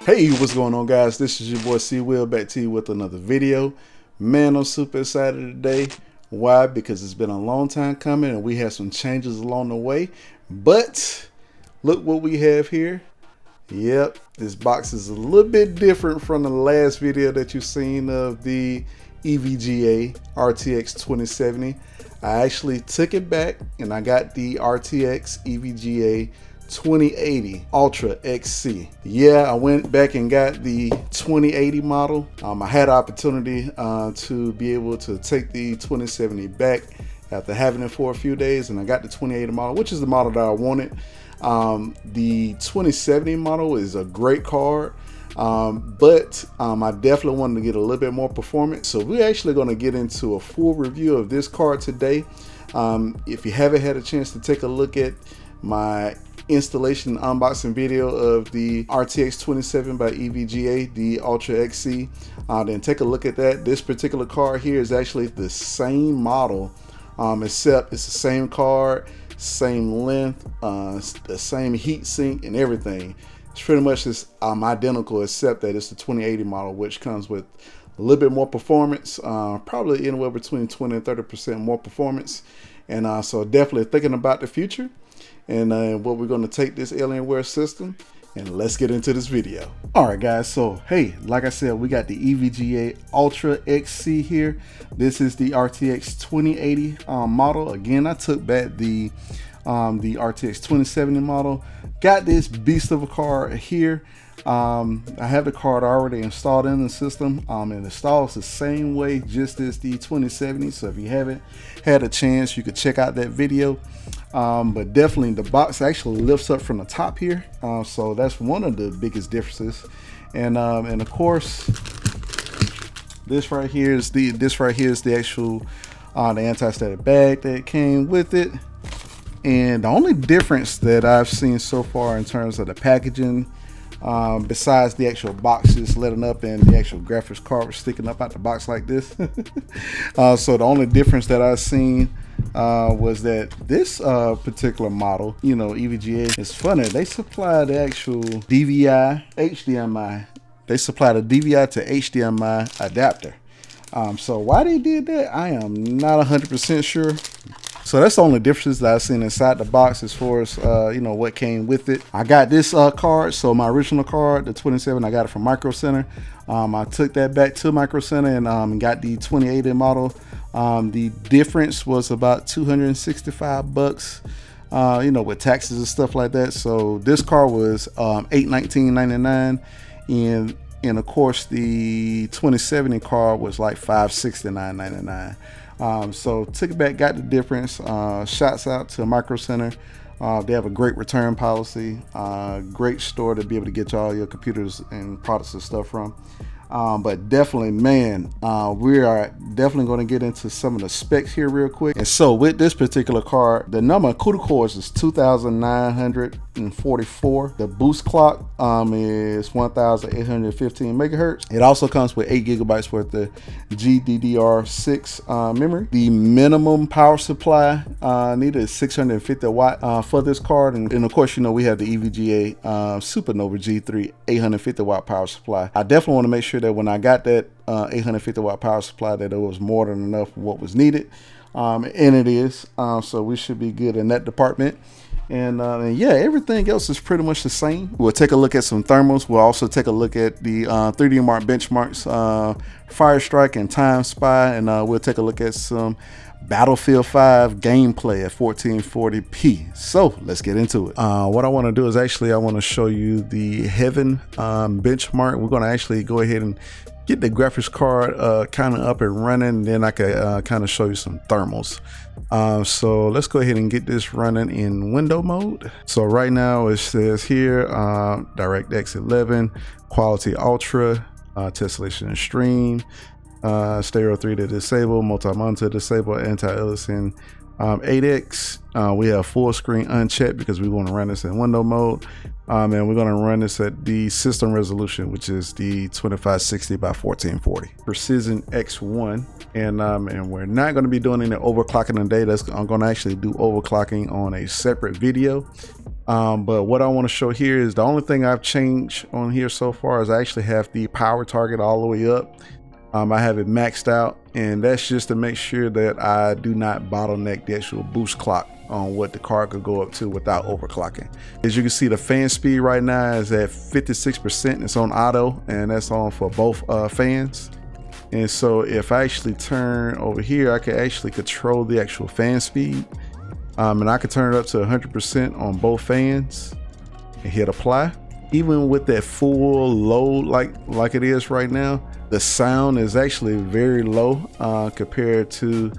Hey, what's going on, guys? This is your boy C Will back to you with another video. Man, I'm super excited today. Why? Because it's been a long time coming and we had some changes along the way. But look what we have here. Yep, this box is a little bit different from the last video that you've seen of the EVGA RTX 2070. I actually took it back and I got the RTX EVGA 2080 Ultra XC. Yeah, I went back and got the 2080 model. I had an opportunity to be able to take the 2070 back after having it for a few days, and I got the 2080 model, which is the model that I wanted. The 2070 model is a great card, but I definitely wanted to get a little bit more performance. So we're actually going to get into a full review of this card today. If you haven't had a chance to take a look at my installation unboxing video of the RTX 2070 by EVGA, the Ultra XC, then take a look at that. This particular card here is actually the same model, except it's the same card, same length, the same heat sink and everything. It's pretty much just identical, except that it's the 2080 model, which comes with a little bit more performance, probably anywhere between 20 and 30% more performance. And so definitely thinking about the future and what we're going to take this Alienware system, and let's get into this video. All right, guys, so hey, like I said, we got the EVGA Ultra XC here. This is the RTX 2080 model. Again, I took back the RTX 2070 model. Got this beast of a card here. I have the card already installed in the system, and it installs the same way just as the 2070. So if you haven't had a chance, you could check out that video. But definitely the box actually lifts up from the top here, so that's one of the biggest differences. And of course, this right here is the actual the anti-static bag that came with it. And the only difference that I've seen so far in terms of the packaging, besides the actual boxes letting up and the actual graphics card sticking up out the box like this, so the only difference that I've seen was that this particular model, you know, EVGA, it's funny, they supply the actual DVI HDMI. They supply the DVI to HDMI adapter. So why they did that, I am not 100% sure. So that's the only difference that I've seen inside the box as far as, you know, what came with it. I got this card. So my original card, the 27, I got it from Micro Center. I took that back to Micro Center and got the 2080 model. The difference was about 265 bucks, you know, with taxes and stuff like that. So this card was $819.99, and of course the 2070 card was like $569.99. So took it back, got the difference. Shouts out to Micro Center. They have a great return policy, great store to be able to get you all your computers and products and stuff from. But definitely, man, we are definitely going to get into some of the specs here real quick. And so with this particular card, the number of CUDA cores is 2,944. The boost clock is 1,815 megahertz. It also comes with 8 gigabytes worth of GDDR6 memory. The minimum power supply needed is 650 watt for this card. And of course, you know, we have the EVGA Supernova G3 850 watt power supply. I definitely want to make sure that when I got that 850 watt power supply, that it was more than enough for what was needed, and it is. So we should be good in that department. And yeah, everything else is pretty much the same. We'll take a look at some thermals. We'll also take a look at the 3D Mark benchmarks, Firestrike and Time Spy, and we'll take a look at some Battlefield 5 gameplay at 1440p. So let's get into it. What I want to do is actually I want to show you the Heaven benchmark. We're going to actually go ahead and get the graphics card kind of up and running, and then I could kind of show you some thermals. So let's go ahead and get this running in window mode. So right now it says here DirectX 11, Quality Ultra, Tessellation and Stream, Stereo 3 to disable, multi-monitor disable, anti-aliasing 8X. We have full screen unchecked because we want to run this in window mode. And we're going to run this at the system resolution, which is the 2560 by 1440 Precision X1. And we're not going to be doing any overclocking today. I'm going to actually do overclocking on a separate video. But what I want to show here is the only thing I've changed on here so far is I actually have the power target all the way up. I have it maxed out, and that's just to make sure that I do not bottleneck the actual boost clock on what the card could go up to without overclocking. As you can see, the fan speed right now is at 56%. It's on auto, and that's on for both fans. And so if I actually turn over here, I can actually control the actual fan speed. And I can turn it up to 100% on both fans and hit apply. Even with that full load like it is right now, the sound is actually very low compared to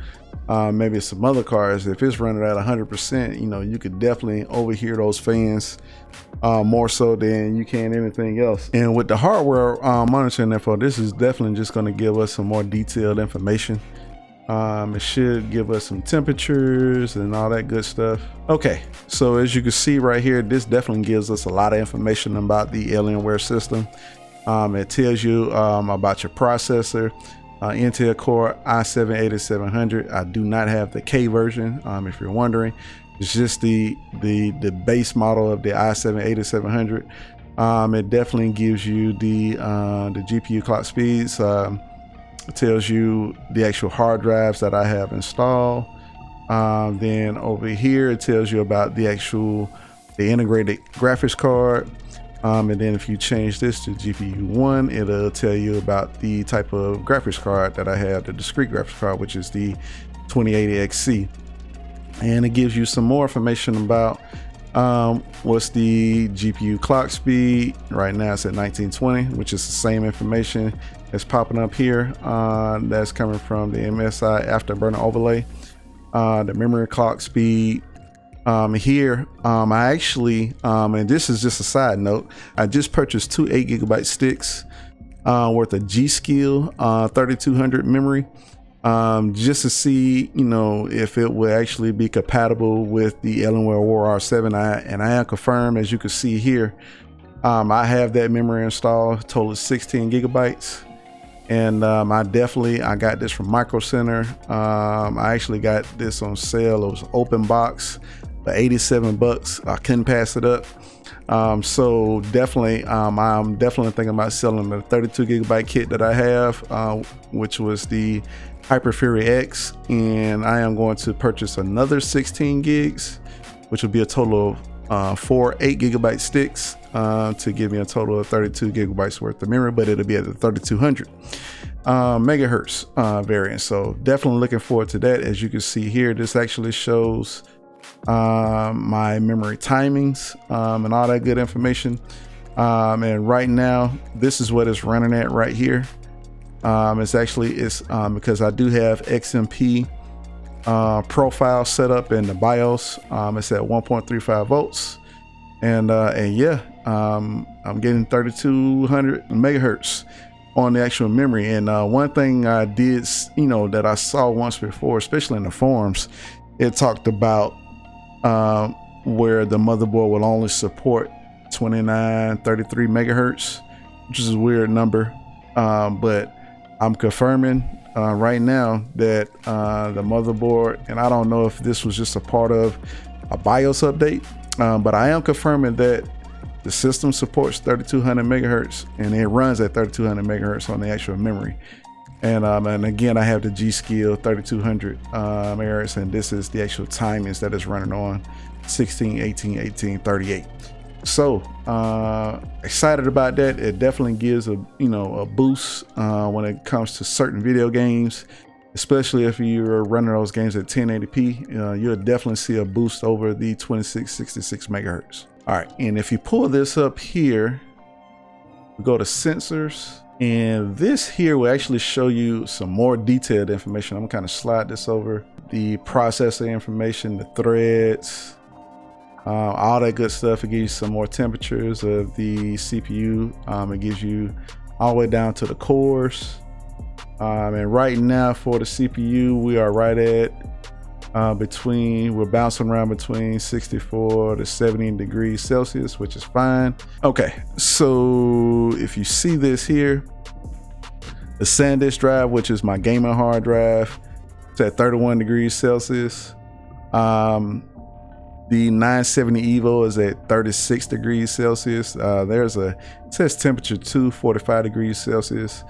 maybe some other cars. If it's running at 100%, you know, you could definitely overhear those fans more so than you can anything else. And with the hardware monitoring info, this is definitely just going to give us some more detailed information. It should give us some temperatures and all that good stuff. Okay, so as you can see right here, this definitely gives us a lot of information about the Alienware system. It tells you about your processor, Intel Core i7-8700. I do not have the K version, if you're wondering. It's just the base model of the i7-8700. It definitely gives you the GPU clock speeds. It tells you the actual hard drives that I have installed. Then over here, it tells you about the integrated graphics card. And then if you change this to GPU 1, it'll tell you about the type of graphics card that I have, the discrete graphics card, which is the 2080XC. And it gives you some more information about what's the GPU clock speed. Right now it's at 1920, which is the same information that's popping up here. That's coming from the MSI Afterburner overlay. The memory clock speed. Here, I actually, and this is just a side note, I just purchased 2 8GB sticks worth of Gskill 3200 memory, just to see, you know, if it will actually be compatible with the Alienware Aurora R7. And I am confirmed, as you can see here. I have that memory installed, total is 16 gigabytes. And I got this from Micro Center. I actually got this on sale. It was open box for $87. I couldn't pass it up. So definitely, I'm definitely thinking about selling the 32 gigabyte kit that I have, which was the Hyper Fury X, and I am going to purchase another 16 gigs, which will be a total of 4 8 gigabyte sticks to give me a total of 32 gigabytes worth of memory, but it'll be at the 3200 megahertz variant. So definitely looking forward to that. As you can see here, this actually shows my memory timings and all that good information. And right now, this is what it's running at right here. It's because I do have XMP profile set up in the BIOS. It's at 1.35 volts, and yeah, I'm getting 3200 megahertz on the actual memory. And one thing I did, that I saw once before, especially in the forums, it talked about where the motherboard will only support 2933 megahertz, which is a weird number, but I'm confirming right now that the motherboard, and I don't know if this was just a part of a BIOS update, but I am confirming that the system supports 3200 megahertz and it runs at 3200 megahertz on the actual memory. And again, I have the Gskill 3200 megahertz, and this is the actual timings that it's running on: 16, 18, 18, 38. So excited about that. It definitely gives a boost when it comes to certain video games, especially if you're running those games at 1080p. You'll definitely see a boost over the 2666 megahertz. All right, and if you pull this up here, we go to sensors, and this here will actually show you some more detailed information. I'm gonna kind of slide this over. The processor information, the threads, all that good stuff. It gives you some more temperatures of the CPU. It gives you all the way down to the cores. And right now for the CPU, we are right at we're bouncing around between 64 to 70 degrees Celsius, which is fine. Okay, so if you see this here, the Sandisk drive, which is my gaming hard drive, it's at 31 degrees Celsius. The 970 Evo is at 36 degrees Celsius. It says temperature too, 45 degrees Celsius.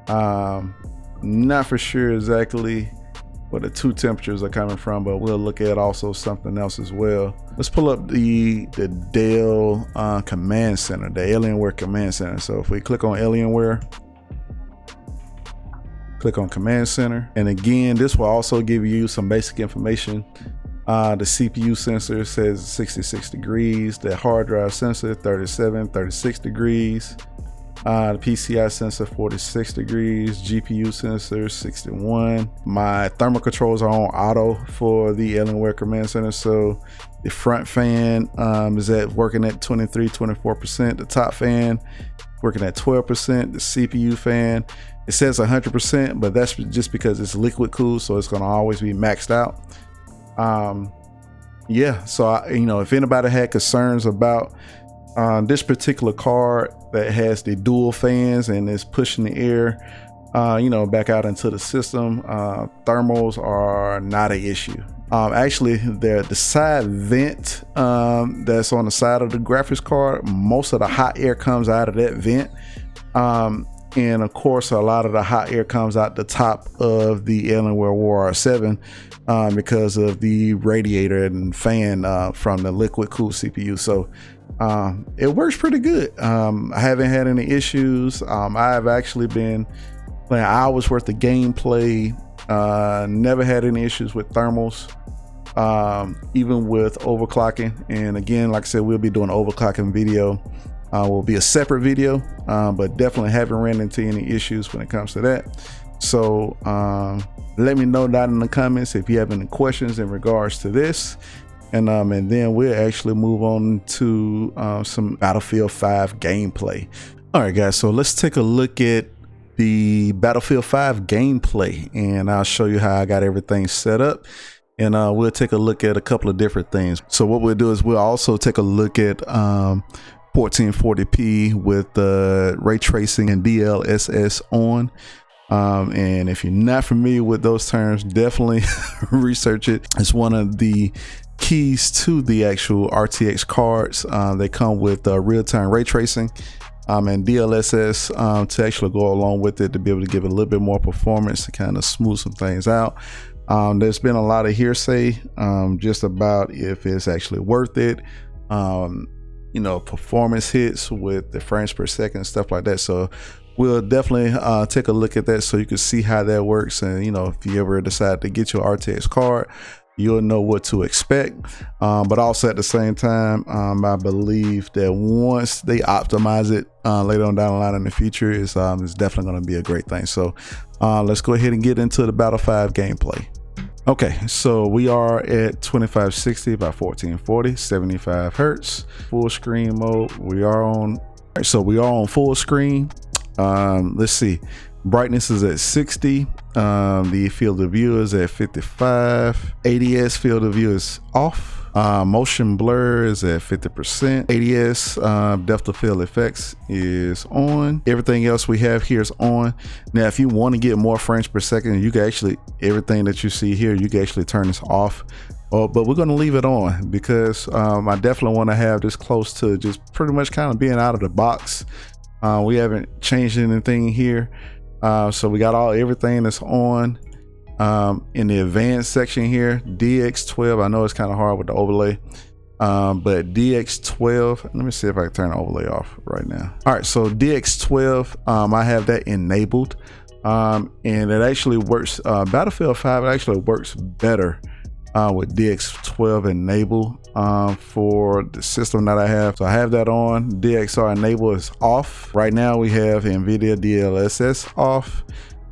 Not for sure exactly where the two temperatures are coming from, but we'll look at also something else as well. Let's pull up the Dell command center, the Alienware command center. So if we click on Alienware, click on command center, and again, this will also give you some basic information. The CPU sensor says 66 degrees, the hard drive sensor 36 degrees, the PCIe sensor 46 degrees, GPU sensor 61. My thermal controls are on auto for the Alienware command center, so the front fan is working at 24%, the top fan working at 12%, the CPU fan, it says 100%, but that's just because it's liquid cooled, so it's going to always be maxed out. Yeah, so if anybody had concerns about this particular card that has the dual fans and is pushing the air back out into the system, thermals are not an issue. Actually, the side vent that's on the side of the graphics card, most of the hot air comes out of that vent, and of course a lot of the hot air comes out the top of the Alienware Aurora 7 because of the radiator and fan from the liquid cooled CPU. So it works pretty good. I haven't had any issues. I've actually been playing hours worth of gameplay, never had any issues with thermals, even with overclocking. And again, like I said, we'll be doing an overclocking video. Will be a separate video, but definitely haven't ran into any issues when it comes to that. So let me know down in the comments if you have any questions in regards to this, and then we'll actually move on to some Battlefield 5 gameplay. All right, guys, so let's take a look at the Battlefield 5 gameplay, and I'll show you how I got everything set up, and we'll take a look at a couple of different things. So what we'll do is we'll also take a look at 1440p with ray tracing and DLSS on. And if you're not familiar with those terms, definitely research it. It's one of the keys to the actual RTX cards. They come with real-time ray tracing and DLSS to actually go along with it, to be able to give it a little bit more performance, to kind of smooth some things out. There's been a lot of hearsay just about if it's actually worth it. Performance hits with the frames per second and stuff like that. So we'll definitely take a look at that so you can see how that works. And if you ever decide to get your RTX card, you'll know what to expect. But also at the same time, I believe that once they optimize it later on down the line in the future, it's definitely going to be a great thing. So let's go ahead and get into the Battle 5 gameplay. Okay, so we are at 2560 by 1440, 75 hertz, full screen mode. We are on full screen. Let's see, brightness is at 60. The field of view is at 55. ADS field of view is off. Motion blur is at 50%. ADS depth of field effects is on. Everything else we have here is on. Now, if you want to get more frames per second, you can actually, everything that you see here, you can actually turn this off. But we're going to leave it on because I definitely want to have this close to just pretty much kind of being out of the box. We haven't changed anything here. So we got everything that's on. In the advanced section here, DX12, I know it's kind of hard with the overlay, but DX12, let me see if I can turn the overlay off right now. All right, so DX12, I have that enabled, and it actually works. Battlefield 5, it actually works better with DX12 enabled for the system that I have. So I have that on. DXR enable is off. Right now we have Nvidia DLSS off.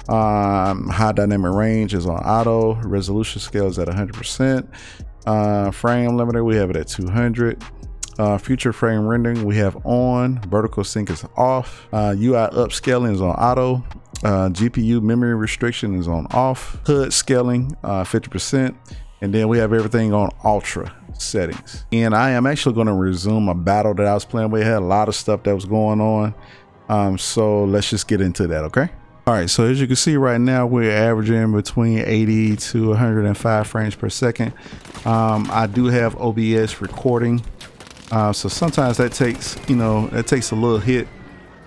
High dynamic range is on auto. Resolution scale is at 100%. Frame limiter, we have it at 200. Future frame rendering we have on. Vertical sync is off. UI upscaling is on auto. GPU memory restriction is on off. HUD scaling 50%. And then we have everything on ultra settings. And I am actually going to resume a battle that I was playing. We had a lot of stuff that was going on. So let's just get into that, okay? All right, so as you can see right now, we're averaging between 80 to 105 frames per second. I do have OBS recording. So sometimes that takes, that takes a little hit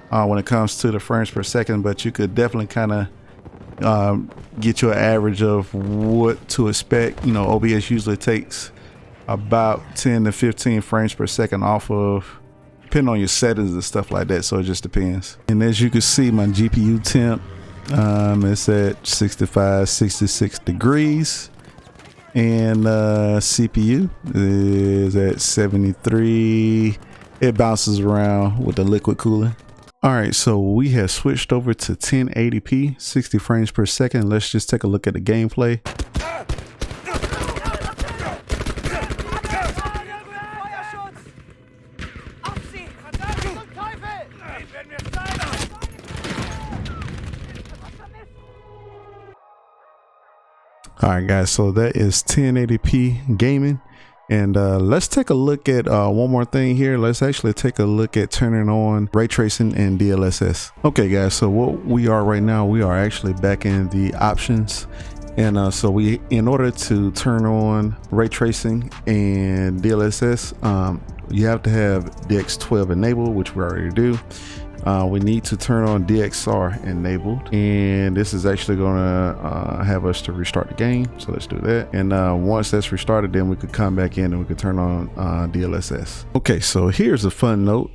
when it comes to the frames per second, but you could definitely kind of get you an average of what to expect. OBS usually takes about 10 to 15 frames per second off of, depending on your settings and stuff like that. So it just depends. And as you can see, my GPU temp it's at 66 degrees, and CPU is at 73. It bounces around with the liquid cooling. All right, so we have switched over to 1080p, 60 frames per second. Let's just take a look at the gameplay. All right, guys, so that is 1080p gaming. And let's take a look at one more thing here. Let's actually take a look at turning on ray tracing and DLSS. Okay, guys, so what we are right now, we are actually back in the options. And so in order to turn on ray tracing and DLSS, you have to have DX12 enabled, which we already do. We need to turn on DXR enabled, and this is actually going to have us to restart the game. So let's do that. And once that's restarted, then we could come back in and we could turn on DLSS. Okay, so here's a fun note.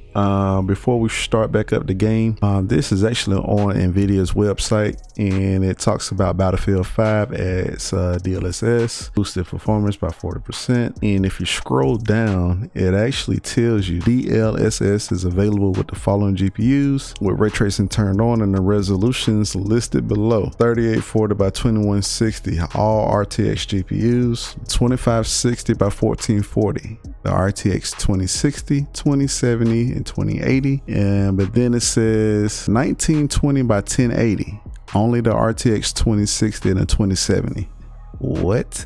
Before we start back up the game, this is actually on Nvidia's website, and it talks about Battlefield 5 as DLSS boosted performance by 40%. And if you scroll down, it actually tells you DLSS is available with the following GPUs with ray tracing turned on and the resolutions listed below: 3840 by 2160, all RTX GPUs, 2560 by 1440, the RTX 2060, 2070, and 2080. But then it says 1920 by 1080, only the RTX 2060 and the 2070. What?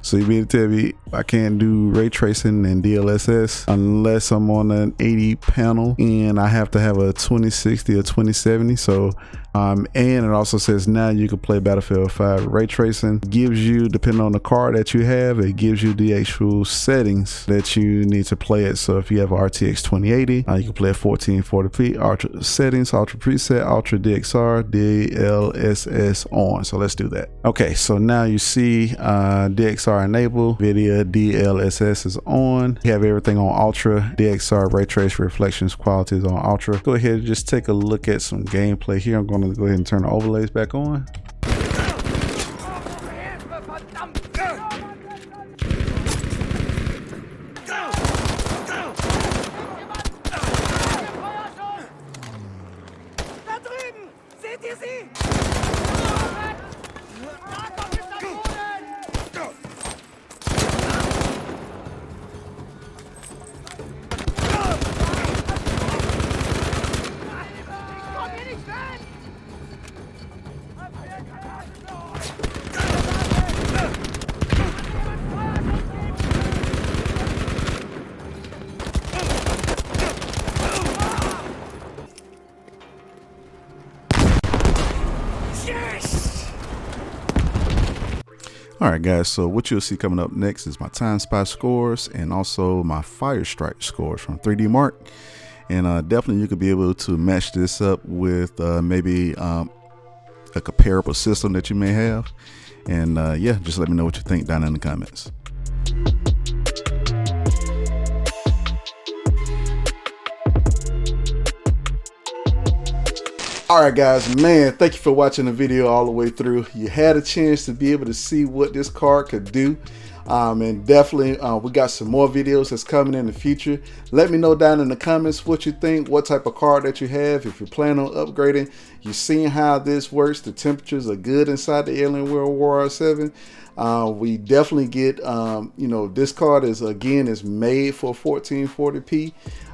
So you mean to tell me I can't do ray tracing and DLSS unless I'm on an 80 panel and I have to have a 2060 or 2070? So and it also says now you can play Battlefield 5. Ray tracing gives you, depending on the card that you have, it gives you the actual settings that you need to play it. So if you have RTX 2080, you can play at 1440p, ultra settings, ultra preset, ultra DXR, DLSS on. So let's do that. Okay, so now you see DXR enabled, Nvidia DLSS is on. You have everything on ultra, DXR ray trace reflections quality is on ultra. Go ahead and just take a look at some gameplay here. I'm going to go ahead and turn the overlays back on. All right, guys, so what you'll see coming up next is my Time Spy scores and also my Fire Strike scores from 3D Mark. And definitely you could be able to match this up with maybe a comparable system that you may have. And yeah, just let me know what you think down in the comments. All right, guys, man, thank you for watching the video all the way through. You had a chance to be able to see what this card could do. And definitely we got some more videos that's coming in the future. Let me know down in the comments what you think, what type of card that you have. If you plan on upgrading, you've seen how this works. The temperatures are good inside the Alienware Aurora 7. We definitely get, you know, this card is made for 1440p.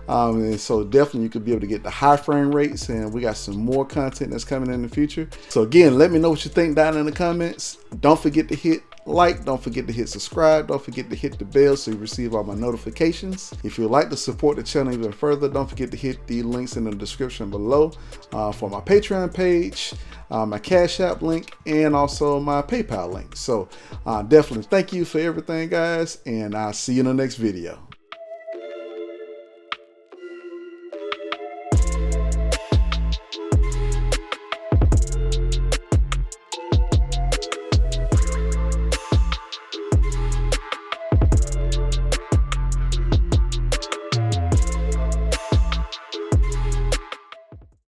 And so definitely you could be able to get the high frame rates, and we got some more content that's coming in the future. So again, let me know what you think down in the comments. Don't forget to hit like, don't forget to hit subscribe, don't forget to hit the bell so you receive all my notifications. If you'd like to support the channel even further, don't forget to hit the links in the description below for my Patreon page, my Cash App link, and also my PayPal link. So definitely thank you for everything, guys, and I'll see you in the next video.